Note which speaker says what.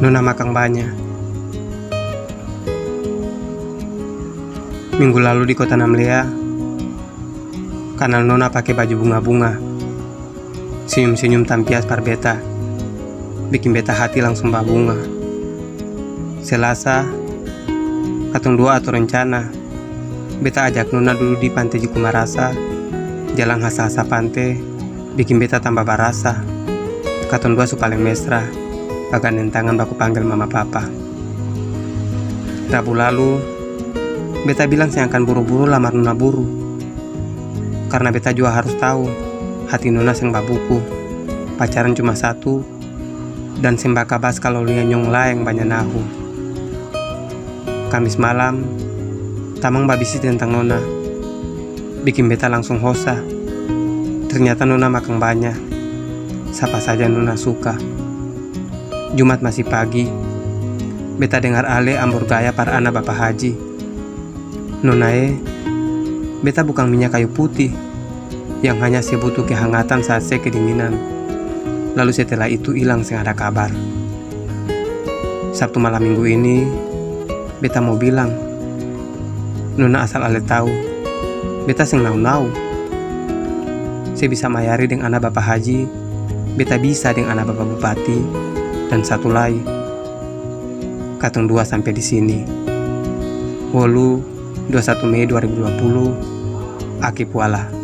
Speaker 1: Nona Makang Banya. Minggu lalu di kota Namlea, kanal Nona pakai baju bunga-bunga, senyum-senyum tampias par beta, bikin beta hati langsung babunga. Selasa, katong dua atur rencana, beta ajak Nona dulu di pantai Jukumarasa, jalan hasa-hasa pantai, bikin beta tambah barasa. Katong dua su paling mesra, agak nentangan baku panggil mama papa. Rabu lalu, beta bilang saya akan buru-buru lamar Nona buru, karena beta juga harus tahu hati Nona seng babuku, pacaran cuma satu, dan seng bakabas kalau lia nyong laeng banyak nahu. Kamis malam, tamang babisi tentang Nona, bikin beta langsung hosa. Ternyata Nona Makang Banya, siapa saja Nona suka. Jumat masih pagi, beta dengar ale ambur gaya para anak bapak haji. Nona beta bukan minyak kayu putih yang hanya sebutuh kehangatan saat saya kedinginan, lalu setelah itu hilang seng ada kabar. Sabtu malam minggu ini, beta mau bilang, Nona asal ale tahu, beta seng nau-nau. Saya bisa mayari dengan anak bapak haji, beta bisa dengan anak bapak bupati, dan satu lagi, katong dua sampai di sini. Wolu 21 Mei 2020, Aki Puala.